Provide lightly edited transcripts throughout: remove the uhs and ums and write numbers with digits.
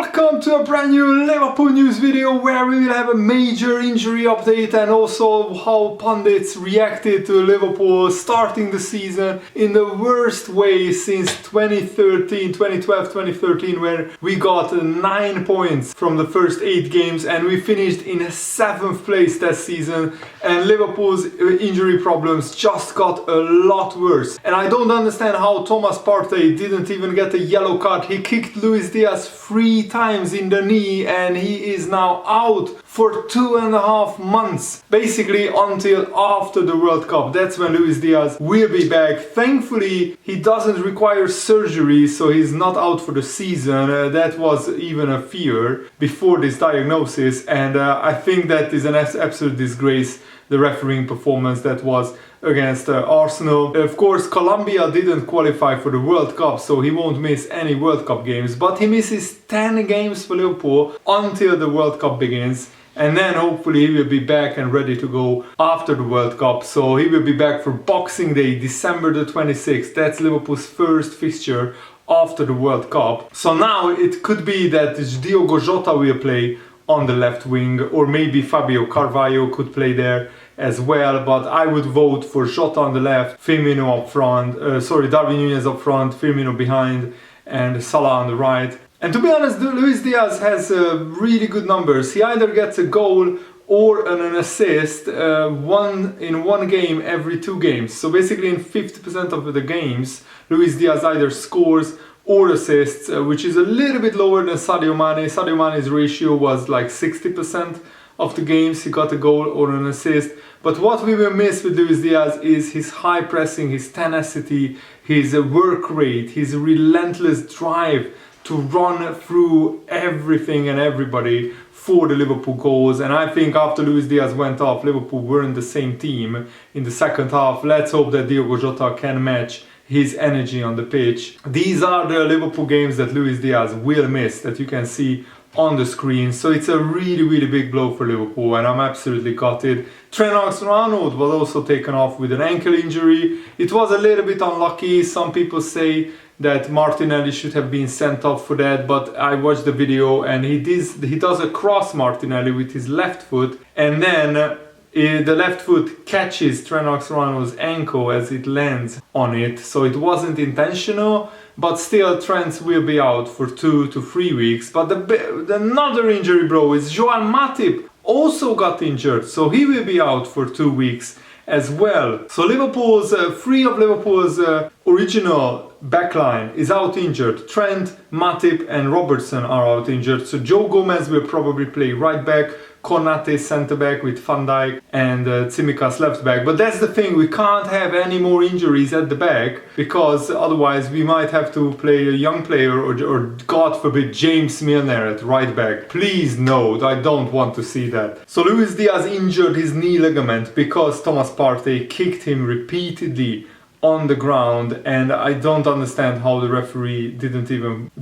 welcome to a brand new Liverpool news video where we will have a major injury update and also how pundits reacted to Liverpool starting the season in the worst way since 2012-2013 where we got 9 points from the first 8 games and we finished in 7th place that season, and Liverpool's injury problems just got a lot worse. And I don't understand how Thomas Partey didn't even get a yellow card. He kicked Luis Diaz 3 times in the knee and he is now out for 2.5 months, basically until after the World Cup. That's when Luis Diaz will be back. Thankfully he doesn't require surgery, so he's not out for the season. That was even a fear before this diagnosis, and I think that is an absolute disgrace, the refereeing performance that was against Arsenal. Of course, Colombia didn't qualify for the World Cup, so he won't miss any World Cup games, but he misses 10 games for Liverpool until the World Cup begins, and then hopefully he will be back and ready to go after the World Cup. So he will be back for Boxing Day, December the 26th. That's Liverpool's first fixture after the World Cup. So now it could be that Diogo Jota will play on the left wing, or maybe Fabio Carvalho could play there as well, but I would vote for Jota on the left, Firmino up front, Darwin Núñez up front, Firmino behind, and Salah on the right. And to be honest, Luis Diaz has really good numbers. He either gets a goal or an assist in one game every 2 games. So basically in 50% of the games, Luis Diaz either scores or assists, which is a little bit lower than Sadio Mane. Sadio Mane's ratio was like 60% of the games he got a goal or an assist. But what we will miss with Luis Diaz is his high pressing, his tenacity, his work rate, his relentless drive to run through everything and everybody for the Liverpool goals. And I think after Luis Diaz went off, Liverpool weren't the same team in the second half. Let's hope that Diogo Jota can match his energy on the pitch. These are the Liverpool games that Luis Diaz will miss, that you can see on the screen. So it's a really big blow for Liverpool and I'm absolutely gutted. Trent was also taken off with an ankle injury. It was a little bit unlucky. Some people say that Martinelli should have been sent off for that, but I watched the video and he does a cross Martinelli with his left foot, and then the left foot catches Trent Alexander-Arnold's ankle as it lands on it, so it wasn't intentional, but still Trent will be out for 2 to 3 weeks. But another injury, bro, is Joel Matip also got injured, so he will be out for 2 weeks as well. So Liverpool's 3 of Liverpool's original backline is out injured. Trent, Matip and Robertson are out injured. So Joe Gomez will probably play right back, Konate centre back with Van Dijk and Tsimikas left back. But that's the thing, we can't have any more injuries at the back, because otherwise we might have to play a young player or God forbid James Milner at right back. Please no, I don't want to see that. So Luis Diaz injured his knee ligament because Thomas Partey kicked him repeatedly on the ground, and I don't understand how the referee didn't even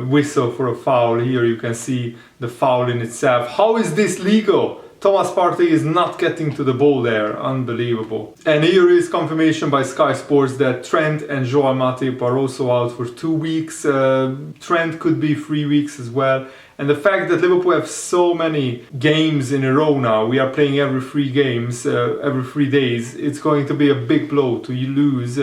whistle for a foul. Here you can see the foul in itself. How is this legal? Thomas Partey is not getting to the ball there. Unbelievable. And here is confirmation by Sky Sports that Trent and Joel Matip are also out for 2 weeks. Trent could be 3 weeks as well. And the fact that Liverpool have so many games in a row now, we are playing every 3 games, every 3 days, it's going to be a big blow to lose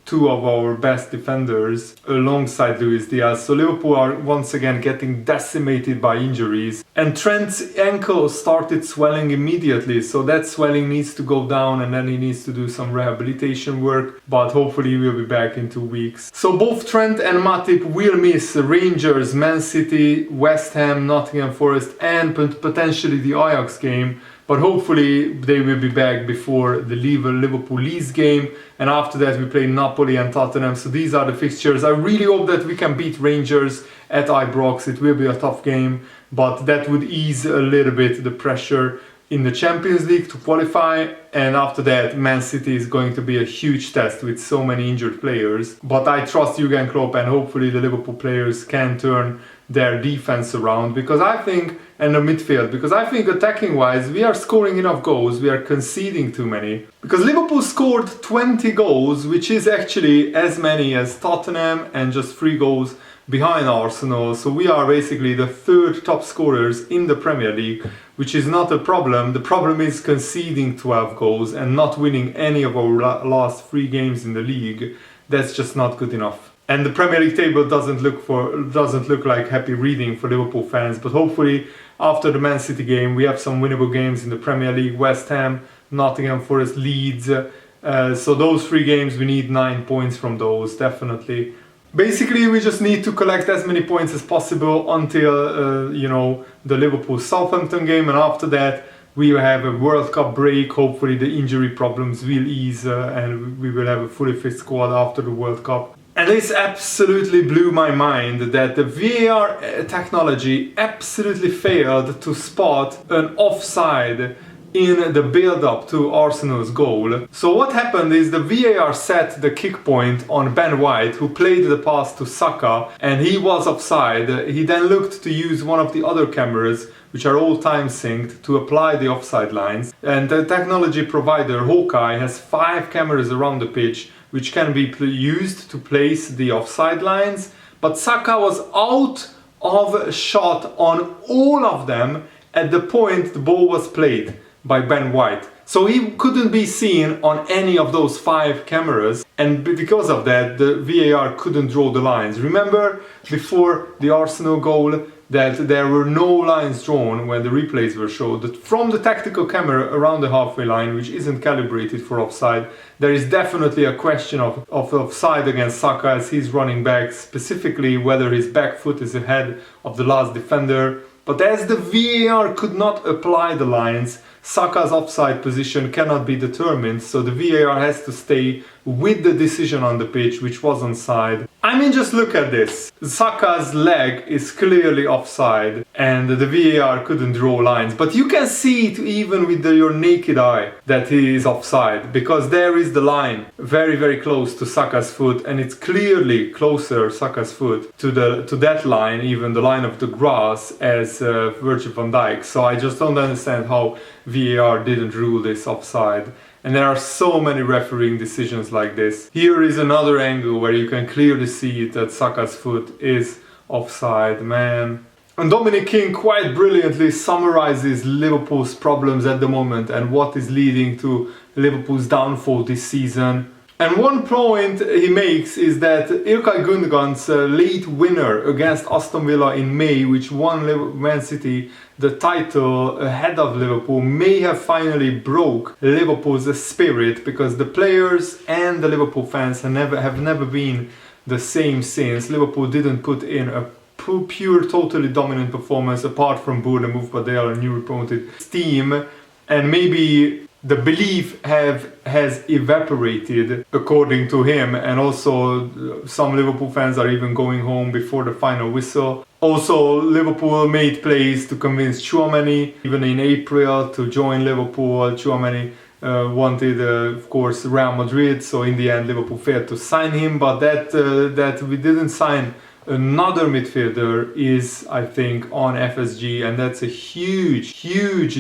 2 of our best defenders alongside Luis Diaz. So Liverpool are once again getting decimated by injuries. And Trent's ankle started swelling immediately, so that swelling needs to go down and then he needs to do some rehabilitation work, but hopefully he will be back in 2 weeks. So both Trent and Matip will miss Rangers, Man City, West Ham, Nottingham Forest and potentially the Ajax game. But hopefully they will be back before the Liverpool Leeds game, and after that we play Napoli and Tottenham. So these are the fixtures. I really hope that we can beat Rangers at Ibrox. It will be a tough game, but that would ease a little bit the pressure in the Champions League to qualify. And after that, Man City is going to be a huge test with so many injured players. But I trust Jurgen Klopp, and hopefully the Liverpool players can turn their defense around, because I think, and the midfield, because I think attacking wise we are scoring enough goals, we are conceding too many. Because Liverpool scored 20 goals, which is actually as many as Tottenham, and just 3 goals behind Arsenal. So we are basically the third top scorers in the Premier League, which is not a problem. The problem is conceding 12 goals and not winning any of our last 3 games in the league. That's just not good enough. And the Premier League table doesn't look like happy reading for Liverpool fans. But hopefully, after the Man City game, we have some winnable games in the Premier League. West Ham, Nottingham Forest, Leeds. So those 3 games, we need 9 points from those, definitely. Basically, we just need to collect as many points as possible until, the Liverpool-Southampton game. And after that, we will have a World Cup break. Hopefully, the injury problems will ease and we will have a fully fit squad after the World Cup. And this absolutely blew my mind that the VAR technology absolutely failed to spot an offside in the build-up to Arsenal's goal. So what happened is the VAR set the kick point on Ben White, who played the pass to Saka, and he was offside. He then looked to use one of the other cameras, which are all time synced, to apply the offside lines. And the technology provider Hawkeye has 5 cameras around the pitch, which can be used to place the offside lines. But Saka was out of shot on all of them at the point the ball was played by Ben White. So he couldn't be seen on any of those 5 cameras, and because of that the VAR couldn't draw the lines. Remember before the Arsenal goal that there were no lines drawn when the replays were showed, that from the tactical camera around the halfway line, which isn't calibrated for offside, there is definitely a question of offside against Saka as he's running back, specifically whether his back foot is ahead of the last defender. But as the VAR could not apply the lines, Saka's offside position cannot be determined, so the VAR has to stay with the decision on the pitch, which was onside. I mean, just look at this. Saka's leg is clearly offside and the VAR couldn't draw lines. But you can see it even with your naked eye that he is offside, because there is the line very, very close to Saka's foot, and it's clearly closer, Saka's foot, to that line, even the line of the grass, as Virgil van Dijk. So I just don't understand how VAR didn't rule this offside. And there are so many refereeing decisions like this. Here is another angle where you can clearly see that Saka's foot is offside, man. And Dominic King quite brilliantly summarizes Liverpool's problems at the moment and what is leading to Liverpool's downfall this season. And one point he makes is that Ilkay Gundogan's late winner against Aston Villa in May, which won Man City the title ahead of Liverpool, may have finally broke Liverpool's spirit, because the players and the Liverpool fans have never been the same since. Liverpool didn't put in a pure, totally dominant performance apart from Bournemouth, but they are a newly promoted team, and maybe the belief has evaporated, according to him, and also some Liverpool fans are even going home before the final whistle. Also, Liverpool made plays to convince Tchouaméni, even in April, to join Liverpool. Tchouaméni wanted, of course, Real Madrid, so in the end Liverpool failed to sign him, but that we didn't sign another midfielder is, I think, on FSG, and that's a huge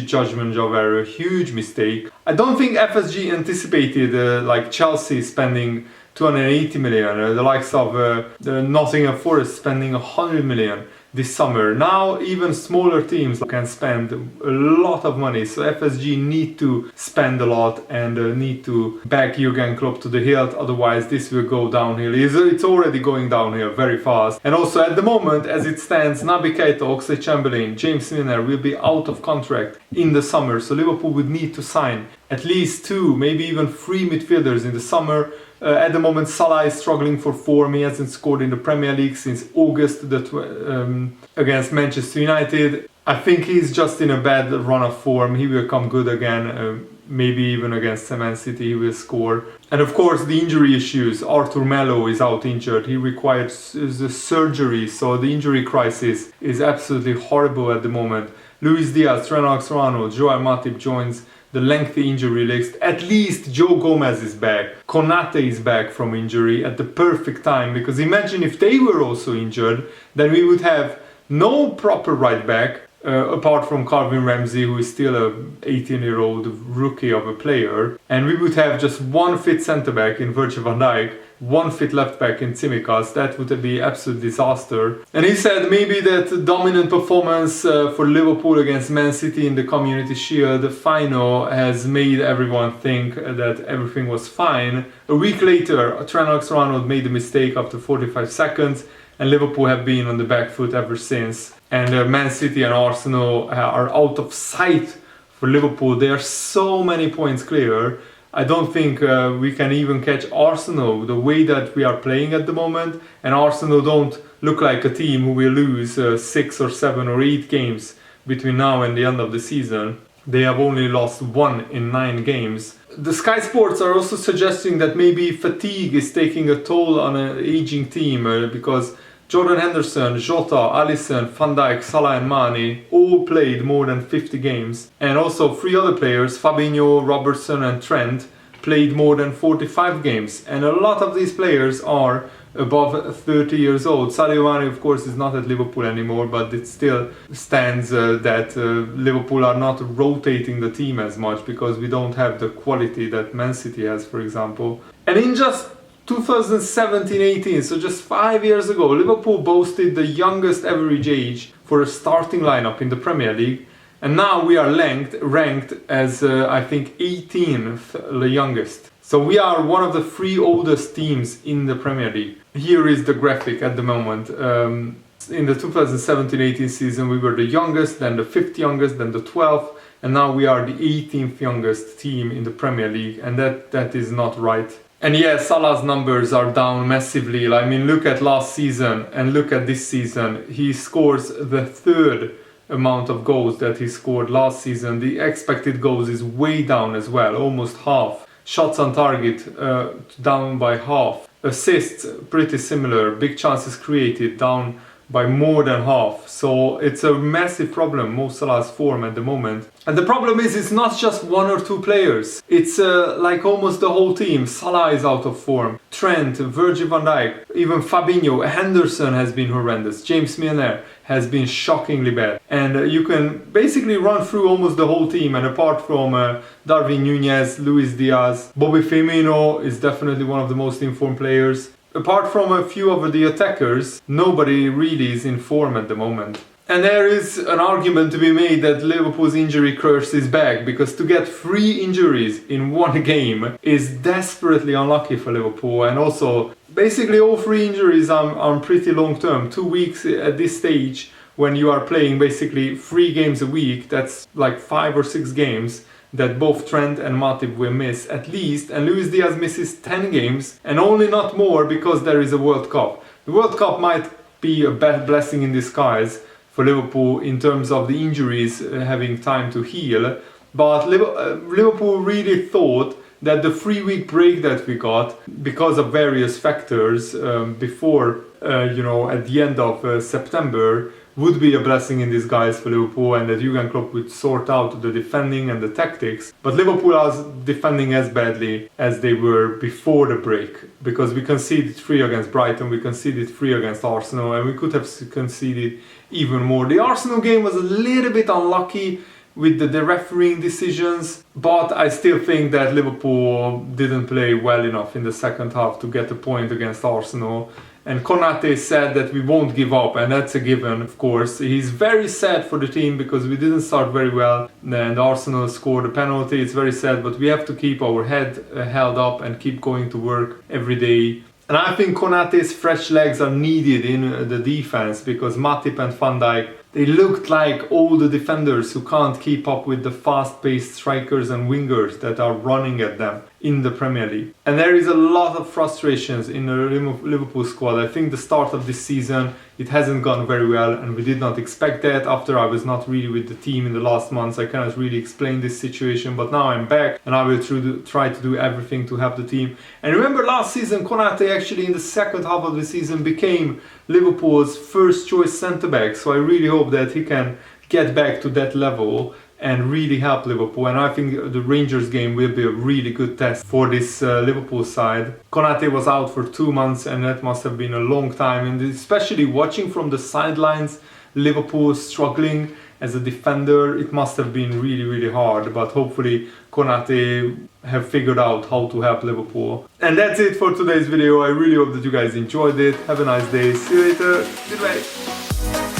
judgment of error, huge mistake. I don't think FSG anticipated like Chelsea spending 280 million, the likes of the Nottingham Forest spending 100 million this summer. Now even smaller teams can spend a lot of money, so FSG need to spend a lot and need to back Jurgen Klopp to the hilt, otherwise this will go downhill. It's already going downhill very fast. And also at the moment, as it stands, Naby Keita, Oxlade-Chamberlain, James Milner will be out of contract in the summer, so Liverpool would need to sign at least 2, maybe even 3 midfielders in the summer. At the moment, Salah is struggling for form. He hasn't scored in the Premier League since August against Manchester United. I think he's just in a bad run of form. He will come good again. Maybe even against Man City he will score. And of course the injury issues. Arthur Melo is out injured. He required surgery, so the injury crisis is absolutely horrible at the moment. Luis Diaz, Trent Alexander-Arnold, Joel Matip joins the lengthy injury list. At least Joe Gomez is back. Konate is back from injury at the perfect time, because imagine if they were also injured, then we would have no proper right back, apart from Calvin Ramsey, who is still a 18-year-old rookie of a player, and we would have just one fit centre back in Virgil van Dijk. one fit left back in Tsimikas, that would be absolute disaster. And he said maybe that dominant performance for Liverpool against Man City in the Community Shield final has made everyone think that everything was fine. A week later, Trent Alexander-Arnold made a mistake after 45 seconds, and Liverpool have been on the back foot ever since. And Man City and Arsenal are out of sight for Liverpool. They are so many points clear. I don't think we can even catch Arsenal the way that we are playing at the moment. And Arsenal don't look like a team who will lose 6 or 7 or 8 games between now and the end of the season. They have only lost 1 in 9 games. The Sky Sports are also suggesting that maybe fatigue is taking a toll on an aging team because Jordan Henderson, Jota, Alisson, Van Dijk, Salah and Mane all played more than 50 games. And also 3 other players, Fabinho, Robertson and Trent, played more than 45 games. And a lot of these players are above 30 years old. Sadio Mane, of course, is not at Liverpool anymore, but it still stands that Liverpool are not rotating the team as much because we don't have the quality that Man City has, for example. And in just 2017-18, so just 5 years ago, Liverpool boasted the youngest average age for a starting lineup in the Premier League, and now we are ranked as I think 18th the youngest. So we are one of the 3 oldest teams in the Premier League. Here is the graphic at the moment. In the 2017-18 season we were the youngest, then the 5th youngest, then the 12th, and now we are the 18th youngest team in the Premier League, and that is not right. And yeah, Salah's numbers are down massively. I mean, look at last season and look at this season. He scores the 3rd amount of goals that he scored last season. The expected goals is way down as well, almost half. Shots on target down by half. Assists pretty similar. Big chances created down by more than half. So it's a massive problem, Mo Salah's form at the moment. And the problem is it's not just 1 or 2 players. It's like almost the whole team. Salah is out of form. Trent, Virgil van Dijk, even Fabinho, Henderson has been horrendous. James Milner has been shockingly bad. And you can basically run through almost the whole team, and apart from Darwin Núñez, Luis Diaz, Bobby Firmino is definitely one of the most informed players. Apart from a few of the attackers, nobody really is in form at the moment. And there is an argument to be made that Liverpool's injury curse is back, because to get 3 injuries in 1 game is desperately unlucky for Liverpool. And also, basically all 3 injuries are pretty long term. 2 weeks at this stage, when you are playing basically 3 games a week, that's like 5 or 6 games that both Trent and Matip will miss at least, and Luis Diaz misses 10 games, and only not more because there is a World Cup. The World Cup might be a blessing in disguise for Liverpool in terms of the injuries having time to heal, but Liverpool really thought that the 3-week break that we got because of various factors before, at the end of September would be a blessing in disguise for Liverpool, and that Jurgen Klopp would sort out the defending and the tactics. But Liverpool are defending as badly as they were before the break, because we conceded 3 against Brighton, we conceded 3 against Arsenal, and we could have conceded even more. The Arsenal game was a little bit unlucky with the refereeing decisions, but I still think that Liverpool didn't play well enough in the second half to get a point against Arsenal. And Konate said that we won't give up, and that's a given, of course. He's very sad for the team because we didn't start very well, and Arsenal scored a penalty. It's very sad, but we have to keep our head held up and keep going to work every day. And I think Konate's fresh legs are needed in the defense, because Matip and Van Dijk, they looked like all the defenders who can't keep up with the fast-paced strikers and wingers that are running at them in the Premier League. And there is a lot of frustrations in the Liverpool squad. I think the start of this season, it hasn't gone very well, and we did not expect that. After I was not really with the team in the last months, I cannot really explain this situation, but now I'm back and I will try to do everything to help the team. And remember last season, Konate actually in the second half of the season became Liverpool's first choice centre-back, so I really hope that he can get back to that level and really help Liverpool. And I think the Rangers game will be a really good test for this Liverpool side. Konate was out for 2 months, and that must have been a long time, and especially watching from the sidelines Liverpool struggling as a defender, it must have been really hard, but hopefully Konate have figured out how to help Liverpool. And that's it for today's video. I really hope that you guys enjoyed it. Have a nice day. See you later. Goodbye.